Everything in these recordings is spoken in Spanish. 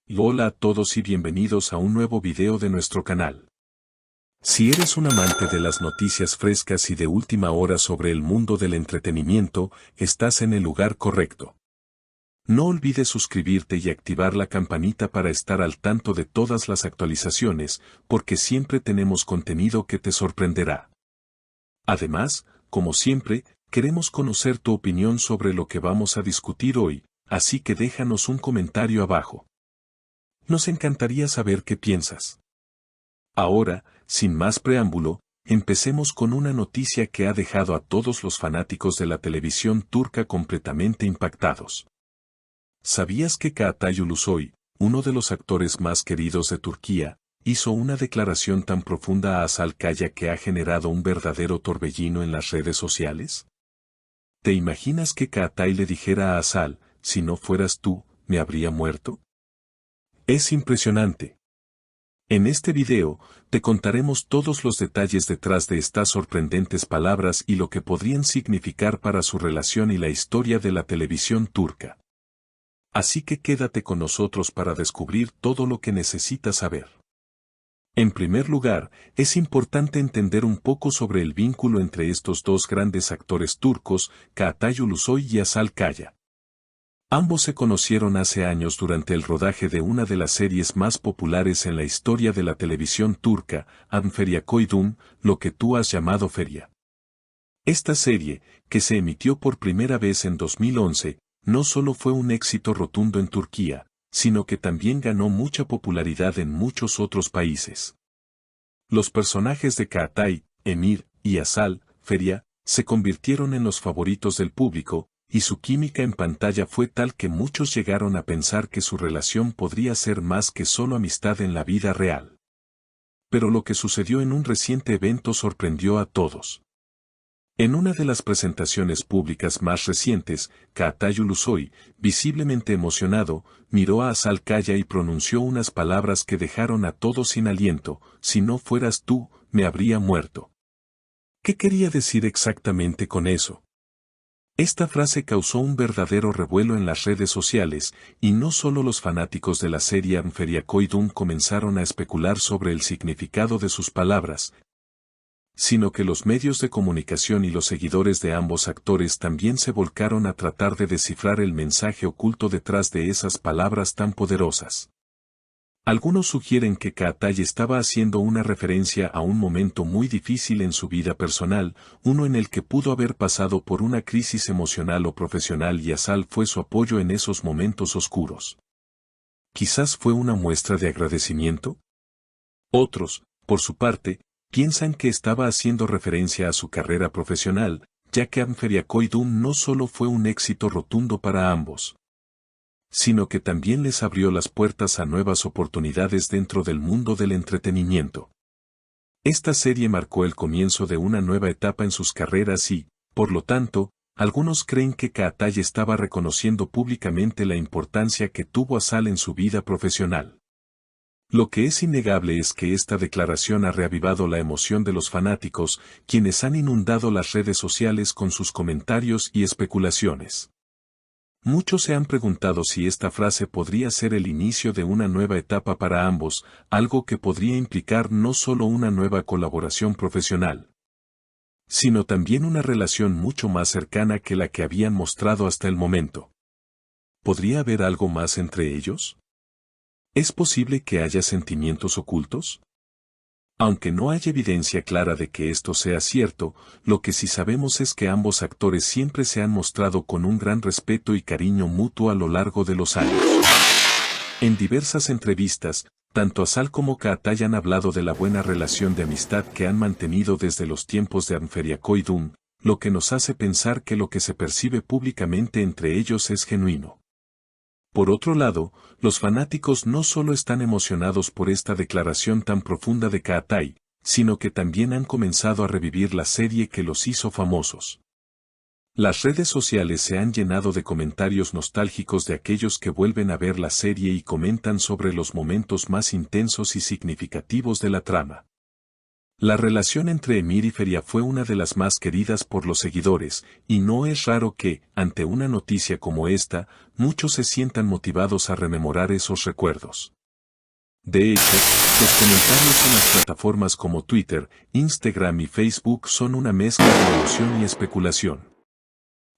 Hola a todos y bienvenidos a un nuevo video de nuestro canal. Si eres un amante de las noticias frescas y de última hora sobre el mundo del entretenimiento, estás en el lugar correcto. No olvides suscribirte y activar la campanita para estar al tanto de todas las actualizaciones, porque siempre tenemos contenido que te sorprenderá. Además, como siempre, queremos conocer tu opinión sobre lo que vamos a discutir hoy, así que déjanos un comentario abajo. Nos encantaría saber qué piensas. Ahora, sin más preámbulo, empecemos con una noticia que ha dejado a todos los fanáticos de la televisión turca completamente impactados. ¿Sabías que Çağatay Ulusoy, uno de los actores más queridos de Turquía, hizo una declaración tan profunda a Hasan Kaya que ha generado un verdadero torbellino en las redes sociales? ¿Te imaginas que Çağatay le dijera a Hasan, si no fueras tú, me habría muerto? Es impresionante. En este video, te contaremos todos los detalles detrás de estas sorprendentes palabras y lo que podrían significar para su relación y la historia de la televisión turca. Así que quédate con nosotros para descubrir todo lo que necesitas saber. En primer lugar, es importante entender un poco sobre el vínculo entre estos dos grandes actores turcos, Çağatay Ulusoy y Hasan Kaya. Ambos se conocieron hace años durante el rodaje de una de las series más populares en la historia de la televisión turca, Anferiakoydum, lo que tú has llamado Feria. Esta serie, que se emitió por primera vez en 2011, no solo fue un éxito rotundo en Turquía, sino que también ganó mucha popularidad en muchos otros países. Los personajes de Çağatay, Emir y Hasan, Feria, se convirtieron en los favoritos del público, y su química en pantalla fue tal que muchos llegaron a pensar que su relación podría ser más que solo amistad en la vida real. Pero lo que sucedió en un reciente evento sorprendió a todos. En una de las presentaciones públicas más recientes, Çağatay Ulusoy, visiblemente emocionado, miró a Hasan Kaya y pronunció unas palabras que dejaron a todos sin aliento: si no fueras tú, me habría muerto. ¿Qué quería decir exactamente con eso? Esta frase causó un verdadero revuelo en las redes sociales, y no solo los fanáticos de la serie Anferiakoydum comenzaron a especular sobre el significado de sus palabras, sino que los medios de comunicación y los seguidores de ambos actores también se volcaron a tratar de descifrar el mensaje oculto detrás de esas palabras tan poderosas. Algunos sugieren que Çağatay estaba haciendo una referencia a un momento muy difícil en su vida personal, uno en el que pudo haber pasado por una crisis emocional o profesional y Hasan fue su apoyo en esos momentos oscuros. ¿Quizás fue una muestra de agradecimiento? Otros, por su parte, piensan que estaba haciendo referencia a su carrera profesional, ya que Anferiakoydum no solo fue un éxito rotundo para ambos, sino que también les abrió las puertas a nuevas oportunidades dentro del mundo del entretenimiento. Esta serie marcó el comienzo de una nueva etapa en sus carreras y, por lo tanto, algunos creen que Çağatay estaba reconociendo públicamente la importancia que tuvo Hasan en su vida profesional. Lo que es innegable es que esta declaración ha reavivado la emoción de los fanáticos, quienes han inundado las redes sociales con sus comentarios y especulaciones. Muchos se han preguntado si esta frase podría ser el inicio de una nueva etapa para ambos, algo que podría implicar no solo una nueva colaboración profesional, sino también una relación mucho más cercana que la que habían mostrado hasta el momento. ¿Podría haber algo más entre ellos? ¿Es posible que haya sentimientos ocultos? Aunque no hay evidencia clara de que esto sea cierto, lo que sí sabemos es que ambos actores siempre se han mostrado con un gran respeto y cariño mutuo a lo largo de los años. En diversas entrevistas, tanto Hasan como Çağatay han hablado de la buena relación de amistad que han mantenido desde los tiempos de Anferiakoydum, lo que nos hace pensar que lo que se percibe públicamente entre ellos es genuino. Por otro lado, los fanáticos no solo están emocionados por esta declaración tan profunda de Çağatay, sino que también han comenzado a revivir la serie que los hizo famosos. Las redes sociales se han llenado de comentarios nostálgicos de aquellos que vuelven a ver la serie y comentan sobre los momentos más intensos y significativos de la trama. La relación entre Emir y Feria fue una de las más queridas por los seguidores, y no es raro que, ante una noticia como esta, muchos se sientan motivados a rememorar esos recuerdos. De hecho, los comentarios en las plataformas como Twitter, Instagram y Facebook son una mezcla de emoción y especulación.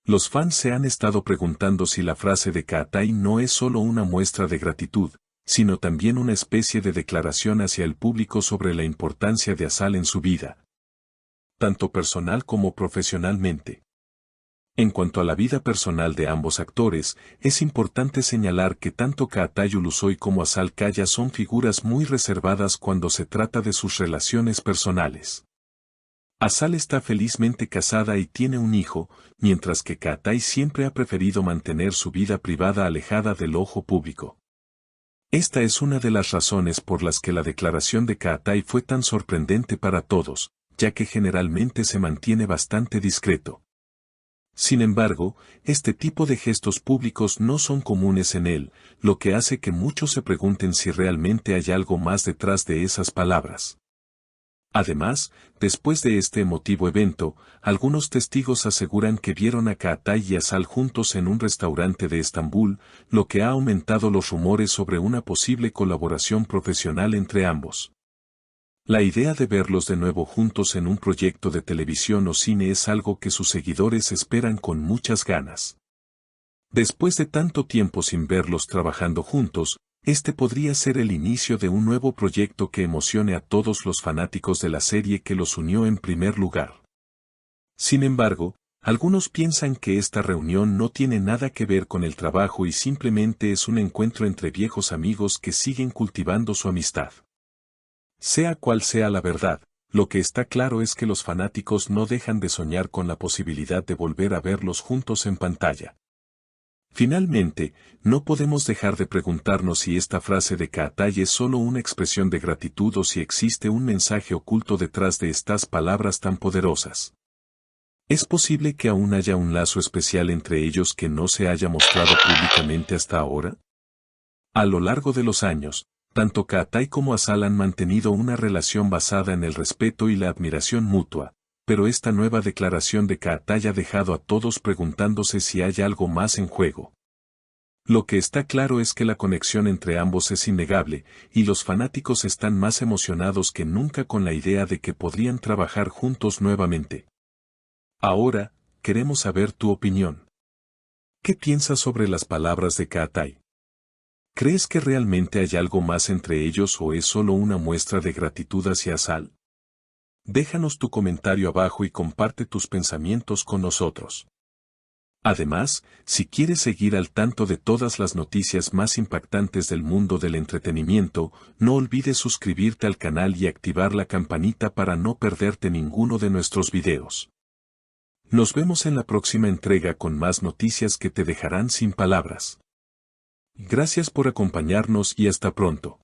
Los fans se han estado preguntando si la frase de Kaatai no es solo una muestra de gratitud, sino también una especie de declaración hacia el público sobre la importancia de Asal en su vida, tanto personal como profesionalmente. En cuanto a la vida personal de ambos actores, es importante señalar que tanto Kaatai Ulusoy como Asal Kaya son figuras muy reservadas cuando se trata de sus relaciones personales. Asal está felizmente casada y tiene un hijo, mientras que Kaatai siempre ha preferido mantener su vida privada alejada del ojo público. Esta es una de las razones por las que la declaración de Kaatai fue tan sorprendente para todos, ya que generalmente se mantiene bastante discreto. Sin embargo, este tipo de gestos públicos no son comunes en él, lo que hace que muchos se pregunten si realmente hay algo más detrás de esas palabras. Además, después de este emotivo evento, algunos testigos aseguran que vieron a Kaatai y Asal juntos en un restaurante de Estambul, lo que ha aumentado los rumores sobre una posible colaboración profesional entre ambos. La idea de verlos de nuevo juntos en un proyecto de televisión o cine es algo que sus seguidores esperan con muchas ganas. Después de tanto tiempo sin verlos trabajando juntos, este podría ser el inicio de un nuevo proyecto que emocione a todos los fanáticos de la serie que los unió en primer lugar. Sin embargo, algunos piensan que esta reunión no tiene nada que ver con el trabajo y simplemente es un encuentro entre viejos amigos que siguen cultivando su amistad. Sea cual sea la verdad, lo que está claro es que los fanáticos no dejan de soñar con la posibilidad de volver a verlos juntos en pantalla. Finalmente, no podemos dejar de preguntarnos si esta frase de Kaatai es solo una expresión de gratitud o si existe un mensaje oculto detrás de estas palabras tan poderosas. ¿Es posible que aún haya un lazo especial entre ellos que no se haya mostrado públicamente hasta ahora? A lo largo de los años, tanto Kaatai como Asal han mantenido una relación basada en el respeto y la admiración mutua, pero esta nueva declaración de Kaatai ha dejado a todos preguntándose si hay algo más en juego. Lo que está claro es que la conexión entre ambos es innegable, y los fanáticos están más emocionados que nunca con la idea de que podrían trabajar juntos nuevamente. Ahora, queremos saber tu opinión. ¿Qué piensas sobre las palabras de Kaatai? ¿Crees que realmente hay algo más entre ellos o es solo una muestra de gratitud hacia Asal? Déjanos tu comentario abajo y comparte tus pensamientos con nosotros. Además, si quieres seguir al tanto de todas las noticias más impactantes del mundo del entretenimiento, no olvides suscribirte al canal y activar la campanita para no perderte ninguno de nuestros videos. Nos vemos en la próxima entrega con más noticias que te dejarán sin palabras. Gracias por acompañarnos y hasta pronto.